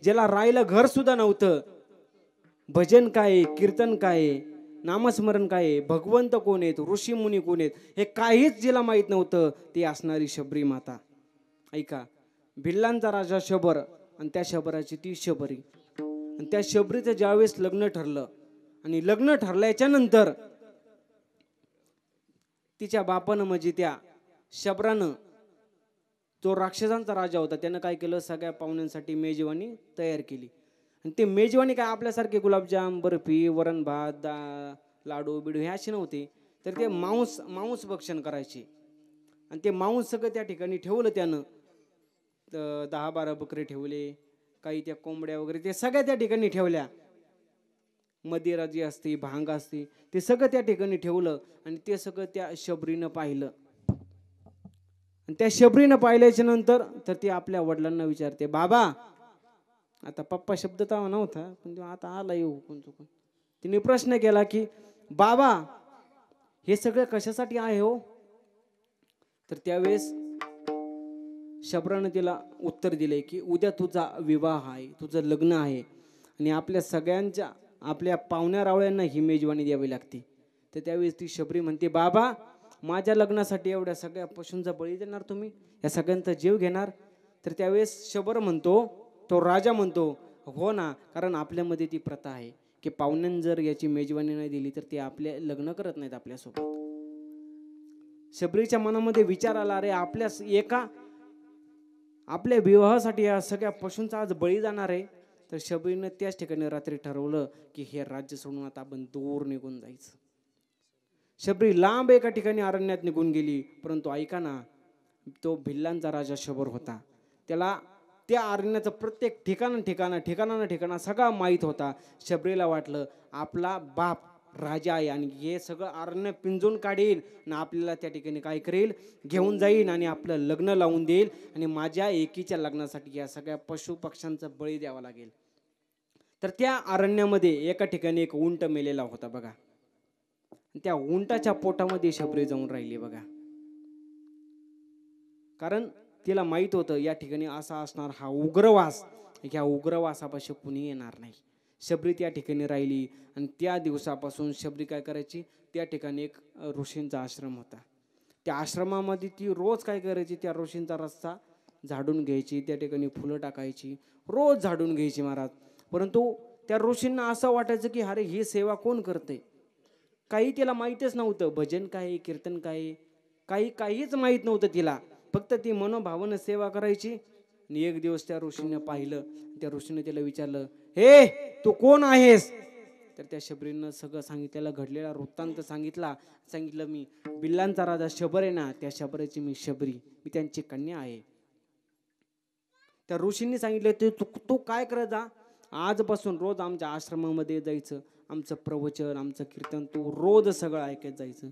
ज्याला राहायला घर सुद्धा नव्हतं, भजन काय, कीर्तन काय, नामस्मरण काय, भगवंत कोण आहेत, ऋषी मुनी कोण आहेत, हे काहीच जिला माहीत नव्हतं, ती असणारी शबरी माता. ऐका, भिल्लांचा राजा शबर आणि त्या शबराची ती शबरी, आणि त्या शबरीचं ज्यावेळेस लग्न ठरलं आणि लग्न ठरल्याच्या नंतर तिच्या बापानं म्हणजे त्या शबरानं, तो राक्षसांचा राजा होता, त्यानं काय केलं, सगळ्या पाहुण्यांसाठी मेजवानी तयार केली. आणि ते मेजवानी काय आपल्यासारखे गुलाबजाम, बर्फी, वरण भात, लाडू बिडू हे असे नव्हते, तर ते मांस भक्षण करायचे. आणि ते मांस सगळं त्या ठिकाणी ठेवलं त्यानं, 10-12 बकरे ठेवले, काही त्या कोंबड्या वगैरे ते सगळ्या त्या ठिकाणी ठेवल्या. मदिरा जी असते, भांग असते, ते सगळं त्या ठिकाणी ठेवलं. आणि ते सगळं त्या शबरीनं पाहिलं. आणि त्या शबरीनं पाहिल्याच्या नंतर तर ती आपल्या वडिलांना विचारते, बाबा, आता पप्पा शब्द तर नव्हता पण आता आला येऊ कोण चुकून, तिने प्रश्न केला की बाबा हे सगळं कशासाठी आहे हो? तर त्यावेळेस शबरानं तिला उत्तर दिले की उद्या तुझा विवाह आहे, तुझं लग्न आहे, आणि आपल्या सगळ्यांच्या, आपल्या पाहुण्या रावळ्यांना ही मेजवानी द्यावी लागते. तर त्यावेळेस ती शबरी म्हणते, बाबा माझ्या लग्नासाठी एवढ्या सगळ्या पशूंचा बळी देणार तुम्ही, या सगळ्यांचा जीव घेणार? तर त्यावेळेस शबर म्हणतो, तो राजा म्हणतो, हो ना, कारण आपल्यामध्ये ती प्रथा आहे की पाहुण्यांनी जर याची मेजवानी नाही दिली तर ते आपले लग्न करत नाहीत आपल्यासोबत. शबरीच्या मनामध्ये विचार आला, अरे आपल्या विवाहासाठी या सगळ्या पशूंचा आज बळी जाणार आहे. तर शबरीनं त्याच ठिकाणी रात्री ठरवलं की हे राज्य सोडून आता आपण दूर निघून जायचं. शबरी लांब एका ठिकाणी अरण्यात निघून गेली. परंतु ऐका ना, तो भिल्लांचा राजा शबर होता, त्याला त्या अरण्याचं प्रत्येक ठिकाणा सगळा माहीत होता. शबरीला वाटलं आपला बाप राजा आहे आणि हे सगळं अरण्य पिंजून काढील आणि आपल्याला त्या ठिकाणी काय करेल, घेऊन जाईल आणि आपलं लग्न लावून देईल आणि माझ्या एकीच्या लग्नासाठी या सगळ्या पशु पक्ष्यांचा बळी द्यावा लागेल. तर त्या अरण्यामध्ये एका ठिकाणी एक उंट मेलेला होता बघा. त्या उंटाच्या पोटामध्ये शबरी जाऊन राहिली बघा. कारण तिला माहित होतं या ठिकाणी असा असणार हा उग्रवास, ह्या उग्रवासापाशी कुणी येणार नाही. शबरी त्या ठिकाणी राहिली आणि त्या दिवसापासून शबरी काय करायची, त्या ठिकाणी एक ऋषींचा आश्रम होता, त्या आश्रमामध्ये ती रोज काय करायची, त्या ऋषींचा रस्ता झाडून घ्यायची, त्या ठिकाणी फुलं टाकायची, रोज झाडून घ्यायची महाराज. परंतु त्या ऋषींना असं वाटायचं की अरे ही सेवा कोण करते, काही तिला माहीतच नव्हतं, भजन काय, कीर्तन काय, काहीच माहीत नव्हतं तिला. फक्त ती मनोभावानं सेवा करायची. आणि एक दिवस त्या ऋषीने पाहिलं, त्या ऋषीने तिला विचारलं, हे तू कोण आहेस? तर त्या शबरीनं सगळं सांगितलेलं, घडलेला वृत्तांत सांगितलं मी बिल्लांचा राजा शबर आहे ना, त्या शबराची मी शबरी, मी त्यांची कन्या आहे. त्या ऋषींनी सांगितलं, तू काय करत जा, आजपासून रोज आमच्या आश्रमामध्ये जायचं, आमचं प्रवचन, आमचं कीर्तन तू रोज सगळं ऐकत जायचं.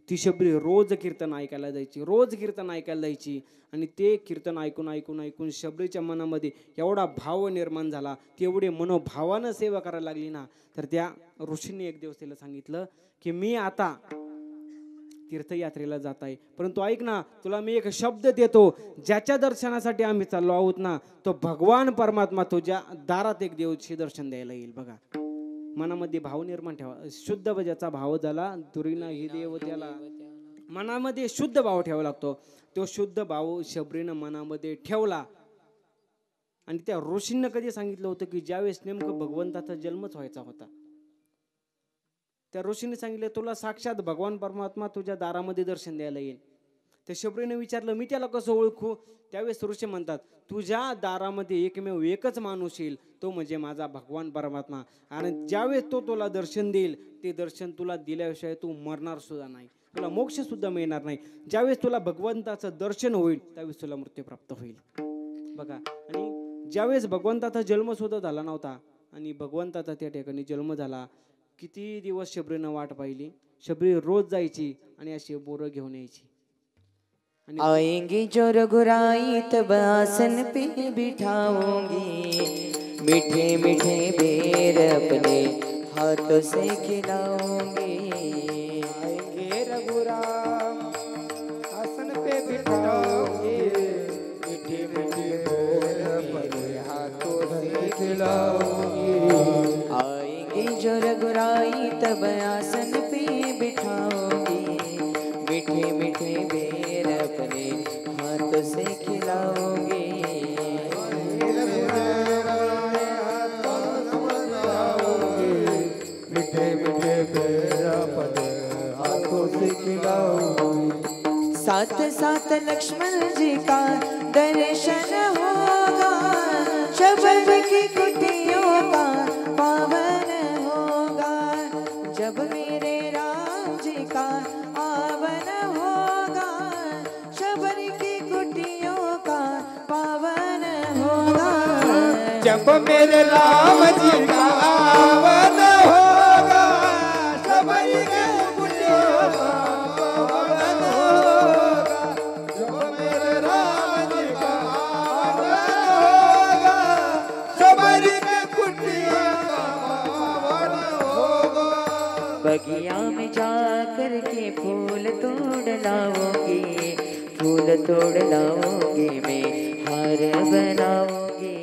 ती शबरी रोज कीर्तन ऐकायला जायची. आणि ते कीर्तन ऐकून शबरीच्या मनामध्ये एवढा भाव निर्माण झाला, ती एवढे मनोभावानं सेवा करायला लागली ना. तर त्या ऋषींनी एक दिवस तिला सांगितलं की मी आता तीर्थयात्रेला जात आहे, परंतु ऐक ना, तुला मी एक शब्द देतो, ज्याच्या दर्शनासाठी आम्ही चाललो आहोत ना, तो भगवान परमात्मा तुझ्या दारात एक दिवशी दर्शन द्यायला येईल. बघा, मनामध्ये भाव निर्माण ठेवा. शुद्ध ज्याचा भाव झाला दुरीना ही देव त्याला, मनामध्ये शुद्ध भाव ठेवावा लागतो. तो शुद्ध भाव शबरीनं मनामध्ये ठेवला. आणि त्या ऋषींना कधी सांगितलं होतं की ज्यावेळेस नेमकं भगवंताचा जन्मच व्हायचा होता, त्या ऋषीने सांगितलं तुला साक्षात भगवान परमात्मा तुझ्या दारामध्ये दर्शन द्यायला येईल. त्या शबरीने विचारलं मी त्याला कसं ओळखू? त्यावेळेस ऋषी म्हणतात तुझ्या दारामध्ये एकमेव एकच माणूस येईल, तो म्हणजे माझा भगवान परमात्मा. आणि ज्यावेळेस तो तुला दर्शन देईल, ते दर्शन तुला दिल्याशिवाय तू मरणार सुद्धा नाही, तुला मोक्ष सुद्धा मिळणार नाही. ज्यावेळेस तुला भगवंताचं दर्शन होईल त्यावेळेस तुला मृत्यू प्राप्त होईल. बघा, आणि ज्यावेळेस भगवंताचा जन्म सुद्धा झाला नव्हता आणि भगवंताचा त्या ठिकाणी जन्म झाला, किती दिवस शबरीनं वाट पाहिली. शबरी रोज जायची आणि अशी बोरं घेऊन यायची. आएंगे जो रघुराई तब आसन पे बिठाऊंगी, मीठे मीठे बेर अपने हाथों से खिलाऊंगी। आएंगे रघुराम आसन पे बिठाऊंगी, मीठे मीठे बेर अपने हाथों से खिलाओगी। आएंगे जो रघुराई तब आसन पे बिठाओगी, मीठे मीठे बेर अपने हाथों से खिलाओगी। मीठे मीठे बेर अपने हाथों से खिलाओगी। साथ साथ लक्ष्मण जी का दर्शन होगा, शबद की कुटियों का पावन होगा। जब मेरे राम जी का आवन होगा, शबद की कुटियों का पावन होगा। जब मेरे राम जी का आवन होगा, शबरी के कुटियों का पावन होगा। जब मेरे राम जी का आवन होगा, शबरी के कुटियों का पावन होगा। बगिया में जाकर के फूल तोड़ लाओगे, फूल तोड़ लाओगे, मैं हार बनाओगे।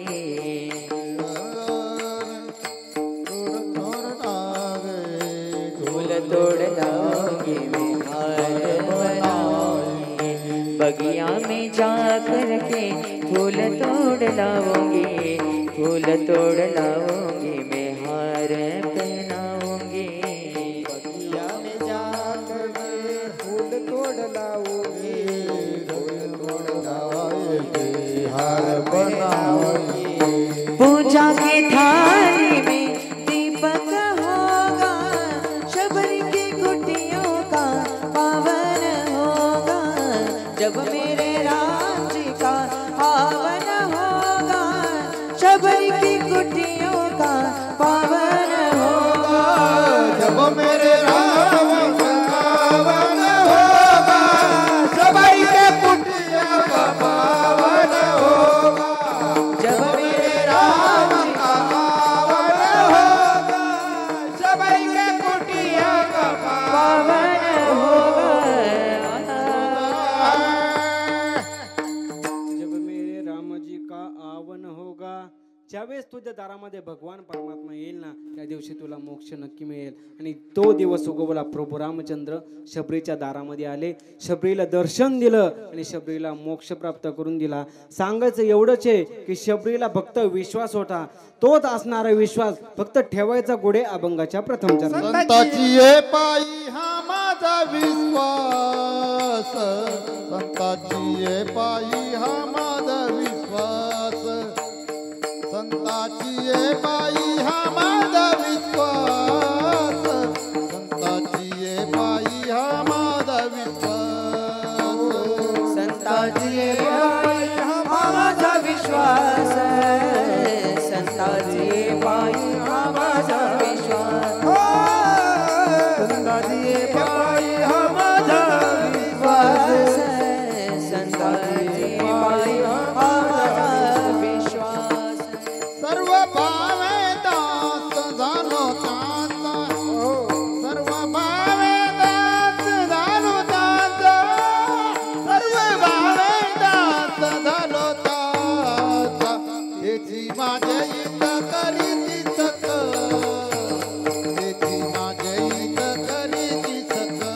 फूल तोड़ लाओगे, मैं हार बनाओगे। बगिया में जाकर के फूल तोड़ लाओगे, फूल तोड़ लाओगे, मैं हार पहनाऊंगी। बगिया में जाकर के फूल तोड़ लाओगी, फूल तोड़ लाओगी, हार बनाओगी। पूजा के थाली में दीपक होगा, शबरी की कुटियों का पावन होगा। जब मेरे राम जी का आवन होगा, शबरी की कुटियों का पावन होगा। जब मेरे राम का आवन होगा, शबरी के कुटियों का पावन होगा। जब मेरे राम जी का आवन होगा, शबरी के कुटियों का पावन होगा। जब मेरे राम जी का आवन होगा, ज्यावेळेस तुझ्या दारामध्ये भगवान परमात्मा येईल ना, त्या दिवशी तुला मोक्ष नक्की मिळेल. आणि तो दिवस उगवला. प्रभू रामचंद्र शबरीच्या दारामध्ये आले, शबरीला दर्शन दिलं आणि शबरीला मोक्ष प्राप्त करून दिला. सांगायचं एवढंच आहे की शबरीला फक्त विश्वास होता, तोच असणारा विश्वास फक्त ठेवायचा गोडे अभंगाच्या प्रथम चरणात. संताची ये पायी हा माझा विश्वास, संताची ये पायी हा माझा विश्वास, संताची ये पायी हा माझा विश्वास, संताची ये पायी हा माझा विश्वास, संताजी पायी हा माझा विश्वास, संताजी पायी हा माझा विश्वास, संताजी पायी हा माझा विश्वास, संताजी पायी हा माझा विश्वास. सर्व भावे दास झालो ताचा, सर्व भावे दास झालो ताचा, सर्व भावे दास झालो ताचा. याची माझ्या इथ करीती सकळ, याची माझ्या इथ करीती सकळ,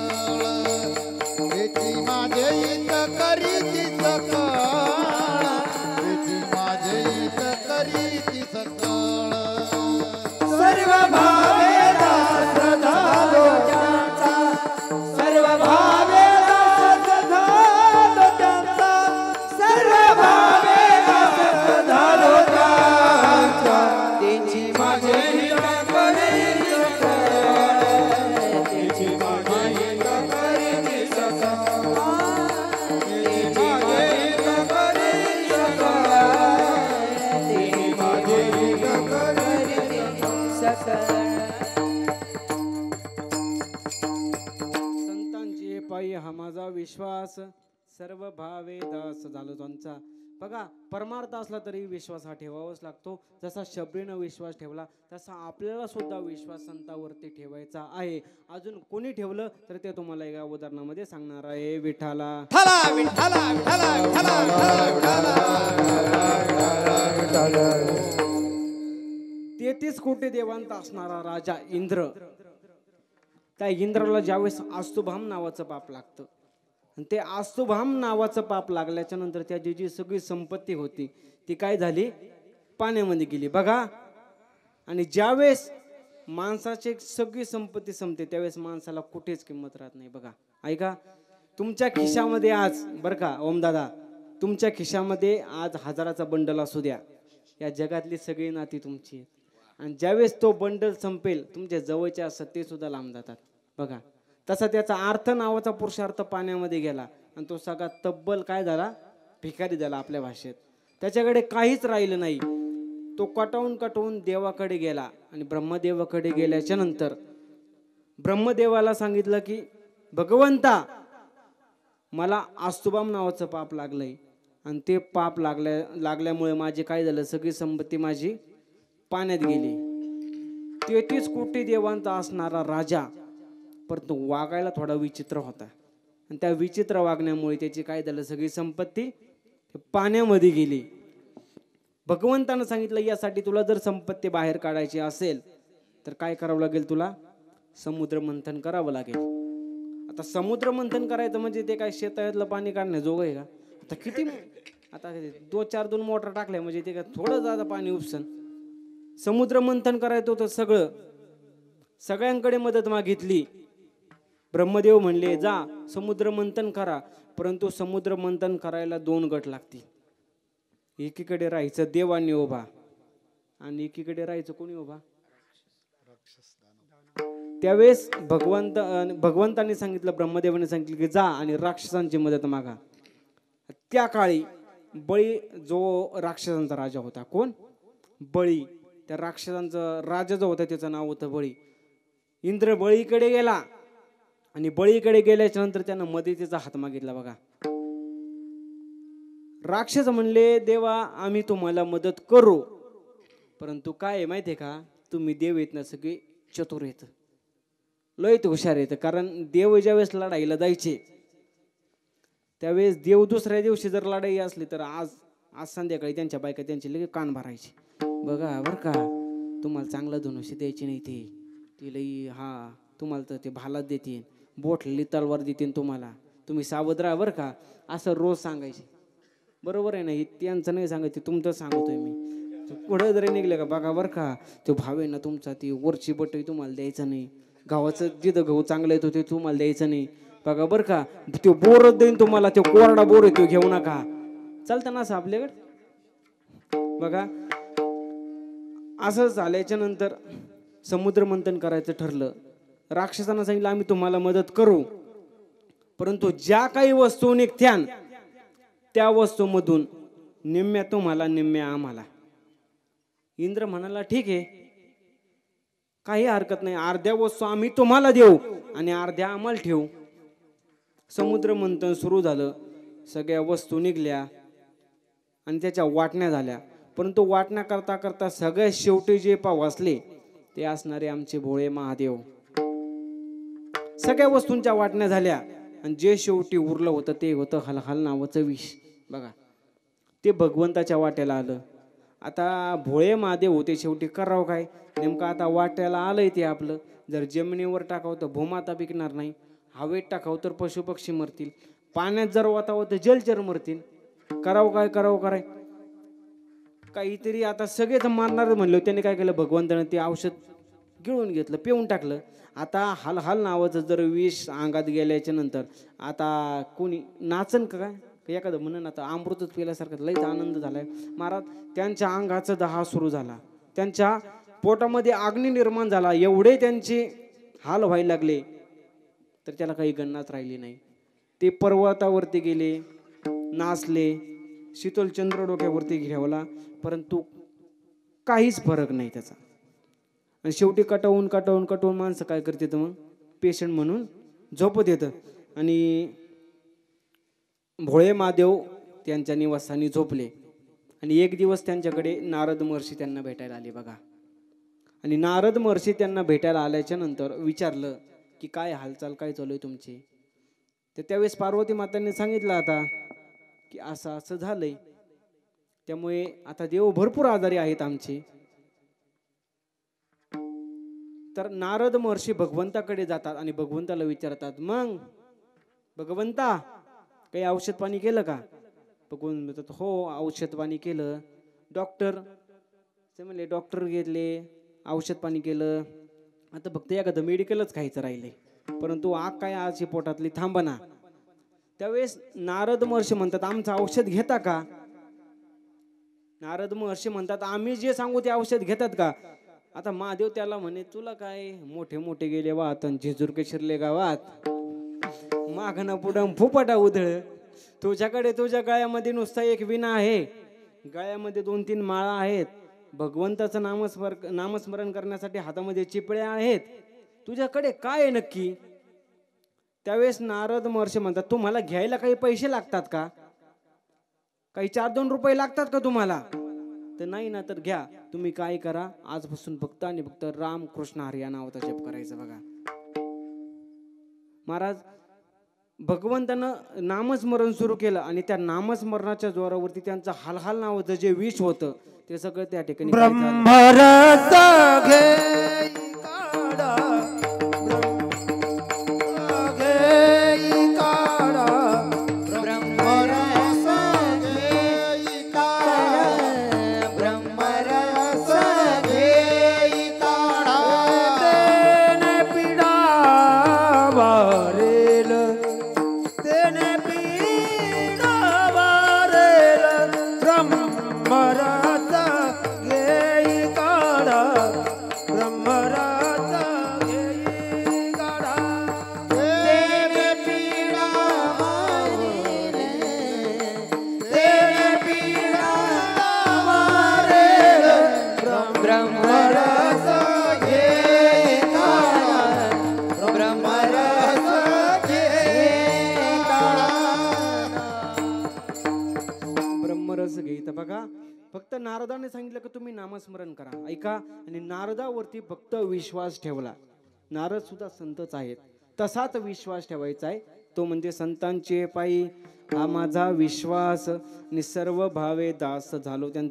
याची माझ्या इथ करीती सकळ, याची माझ्या इथ करीती सकळ. सर्व भावे दास झालो त्यांचा, सर्व भावे दास झालो त्यांचा, सर्व भावे दास झालो त्यांचा. त्याची माझे हित करीती सकळ, त्याची माझे हित करीती सकळ, त्याची माझे हित करीती सकळ, त्याची माझे हित करीती सकळ. संतांची पायी हा माझा विश्वास, सर्व भावे दास झालो त्यांचा. बघा, परमार्थ असला तरी विश्वास हा ठेवावाच लागतो. जसा शबरीनं विश्वास ठेवला तसा आपल्याला सुद्धा विश्वास संतावरती ठेवायचा आहे. अजून कोणी ठेवलं तर ते तुम्हाला एका उदाहरणामध्ये सांगणार आहे. विठाला विठ्ठला विठ्ठला विठ्ठला विठ्ठला विठ्ठला विठ्ठला 33 कोटी देवांत असणारा राजा इंद्र, त्या इंद्राला ज्यावेळेस आस्तुभाम नावाचं पाप लागतं आणि ते आस्तुभाम नावाचं पाप लागल्याच्या नंतर त्याची जी सगळी संपत्ती होती ती काय झाली, पाण्यामध्ये गेली बघा. आणि ज्यावेळेस माणसाची सगळी संपत्ती संपते त्यावेळेस माणसाला कुठेच किंमत राहत नाही बघा. ऐका, तुमच्या खिशामध्ये आज बरं का ओमदादा, तुमच्या खिशामध्ये आज 1000चा बंडल असू द्या, या जगातली सगळी नाती तुमची आहेत. आणि ज्यावेळेस तो बंडल संपेल तुमच्या जवळच्या असतात ते सुद्धा लांब जातात बघा. तसा त्याचा अर्थ नावाचा पुरुषार्थ पाण्यामध्ये गेला आणि तो सगळा तब्बल काय झाला, भिकारी झाला आपल्या भाषेत. त्याच्याकडे काहीच राहिलं नाही. तो कटवून देवाकडे गेला आणि ब्रह्मदेवाकडे गेल्याच्या नंतर ब्रह्मदेवाला सांगितलं की भगवंता, मला आस्तुभाम नावाचं पाप लागलंय आणि ते पाप लागल्यामुळे माझे काय झालं, सगळी संपत्ती माझी पाण्यात गेली. 33 कोटी देवांचा असणारा राजा, परंतु वागायला थोडा विचित्र होता आणि त्या विचित्र वागण्यामुळे त्याची काय झालं, सगळी संपत्ती पाण्यामध्ये गेली. भगवंतानं सांगितलं यासाठी तुला जर संपत्ती बाहेर काढायची असेल तर काय करावं लागेल, तुला समुद्र मंथन करावं लागेल. आता समुद्र मंथन करायचं म्हणजे ते काय शेतातलं पाणी काढण्याजोगं आहे का? आता किती, आता 2 मोटर टाकल्या म्हणजे ते काय थोडं जादा पाणी उपसन. समुद्र मंथन करायचं होतं, सगळ्यांकडे मदत मागितली. ब्रह्मदेव म्हणले जा समुद्र मंथन करा, परंतु समुद्र मंथन करायला 2 गट लागतील. एकीकडे राहायचं देवांनी उभा आणि एकीकडे राहायचं कोणी उभा. त्यावेळेस भगवंतांनी सांगितलं, ब्रह्मदेवाने सांगितलं की जा आणि राक्षसांची मदत मागा. त्या काळी बळी जो राक्षसांचा राजा होता, कोण, बळी, त्या राक्षसांचा राजा जो होता त्याचं नाव होतं बळी. इंद्र बळीकडे गेला आणि बळीकडे गेल्याच्या नंतर त्यानं मदतीचा हात मागितला बघा. राक्षस म्हणले देवा आम्ही तुम्हाला मदत करू, परंतु काय माहितीये का, तुम्ही देव येत ना सगळे चतुर येत, लयत हुशार येत. कारण देव ज्यावेळेस लढाईला जायचे त्यावेळेस देव दुसऱ्या दिवशी जर लढाई असली तर आज संध्याकाळी त्यांच्या बायका त्यांची लगेच कान भरायची. बघा बरं का, तुम्हाला चांगलं धनुष्य द्यायची नाही, ती लई हा तुम्हाला तर ते भालात देतील, बोटली तलवार देतील तुम्हाला, तुम्ही सावध राहा बरं का, असं रोज सांगायचे. बरोबर आहे ना, त्यांचं नाही सांगायचं, तुमचं सांगतोय मी. पुढे जरी निघलं का बघा बरं का, तो भाव आहे ना तुमचा, ती वरची बटई तुम्हाला द्यायचं नाही, गावाचं जिथं गहू चांगलं येतो ते तुम्हाला द्यायचं नाही बघा बरं का, तो बोरच देईन तुम्हाला, तो कोरडा बोर येतो घेऊ नका. चालतं ना असं आपल्याकडे बघा. असं झाल्याच्या नंतर समुद्र मंथन करायचं ठरलं. राक्षसांना सांगितलं आम्ही तुम्हाला मदत करू, परंतु ज्या काही वस्तू निघत्यान त्या वस्तूमधून निम्म्या तुम्हाला निम्म्या आम्हाला. इंद्र म्हणाला ठीक आहे, काही हरकत नाही, अर्ध्या वस्तू आम्ही तुम्हाला देऊ आणि अर्ध्या आम्हाला ठेवू. समुद्र मंथन सुरू झालं, सगळ्या वस्तू निघल्या आणि त्याच्या वाटण्या झाल्या. परंतु वाटण्या करता करता सगळ्यात शेवटी जे पाव असले ते असणारे आमचे भोळे महादेव. सगळ्या वस्तूंच्या वाटण्या झाल्या आणि जे शेवटी उरलं होतं ते होतं हलहल नावाचं विष बघा. ते भगवंताच्या वाट्याला आलं. आता भोळे महादेव होते शेवटी करावं काय, नेमकं आता वाट्याला आलंय ते आपलं. जर जमिनीवर टाकावं तर भूमाता पिकणार नाही, हवेत टाकावं तर पशुपक्षी मरतील, पाण्यात जर वातावं तर जलचर मरतील. करावं काय काहीतरी. आता सगळेच मारणार म्हणलं, त्याने काय केलं, भगवंताने ते औषध गिळून घेतलं, पिऊन टाकलं. आता हलहल नावाचं जर विष अंगात गेल्याच्या नंतर आता कोणी नाचन का काय, एखादं म्हणून आता अमृतच पिल्यासारखं लईच आनंद झालाय महाराज. त्यांच्या अंगाचा दहा सुरू झाला, त्यांच्या पोटामध्ये अग्नी निर्माण झाला, एवढे त्यांचे हाल व्हायला लागले तर त्याला काही गणनाच राहिली नाही. ते पर्वतावरती गेले, नाचले, शीतल चंद्र डोक्यावरती घेवला, परंतु काहीच फरक नाही त्याचा. आणि शेवटी कटवून माणसं काय करतात मग, पेशंट म्हणून झोपत येतं. आणि भोळे महादेव त्यांच्या निवासस्थानी झोपले आणि एक दिवस त्यांच्याकडे नारद महर्षी त्यांना भेटायला आले बघा. आणि नारद महर्षी त्यांना भेटायला आल्याच्या नंतर विचारलं की काय हालचाल, काय चालू आहे तुमची. तर त्यावेळेस पार्वती मातांनी सांगितलं आता की असं असं झालंय, त्यामुळे आता देव भरपूर आजारी आहेत आमचे. तर नारद महर्षी भगवंताकडे जातात आणि भगवंताला विचारतात, मग भगवंता काही औषध पाणी केलं का? भगवंत म्हणतात, हो औषध पाणी केलं. डॉक्टर ते म्हणले, डॉक्टर घेतले, औषध पाणी केलं, आता फक्त एखादं मेडिकलच खायचं राहिले, परंतु आग काय आज पोटातली थांबना. त्यावेळेस नारद महर्षी म्हणतात, आमचं औषध घेता का? नारद महर्षी म्हणतात, आम्ही जे सांगू ते औषध घेतात का? आता महादेव त्याला म्हणे, तुला काय मोठे मोठे गेले वात आणि झिजुरके शिरले गावात, मागणं पुढं फुपाटा उधळ. तुझ्याकडे तुझ्या गळ्यामध्ये नुसता एक विणा आहे, गळ्यामध्ये 2-3 माळा आहेत, भगवंताचं नामस्मरण करण्यासाठी हातामध्ये चिपळ्या आहेत, तुझ्याकडे काय आहे नक्की? त्यावेळेस नारद महर्षी म्हणतात, तुम्हाला घ्यायला काही पैसे लागतात का? काही 4-2 रुपये लागतात का तुम्हाला? तर नाही ना, तर घ्या. तुम्ही काय करा, आजपासून फक्त आणि फक्त राम कृष्ण हरी या नावाचा जप करायचा. बघा महाराज, भगवंतानं नामस्मरण सुरू केलं आणि त्या नामस्मरणाच्या जोरावरती त्यांचं हालहाल नावाचं जे विष होतं ते सगळं त्या ठिकाणी काय झालं? ब्रह्मरस घे काढा, घे काढा, ब्रह्मरस घे काढा, ब्रह्मरस घे काढा. तेने पिडा वारेल, तेने पिडा वारेल, ब्रह्मरस घे काढा, ब्रह्मरस घे काढा. तेने पिडा वारेल, तेने पिडा वारेल, ब्रह्मरस घे काढा, ब्रह्मरस घे काढा. ब्रह्मरस घ्यायचा. बघा, फक्त नारदाने सांगितलं की तुम्ही नामस्मरण करा, ऐका, आणि नारदावरती फक्त विश्वास ठेवला. नारद सुद्धा संतच आहेत, तसाच विश्वास ठेवायचा आहे. तो म्हणजे संतांचे पायी हा माझा विश्वास, आणि सर्व भावे दास झालो.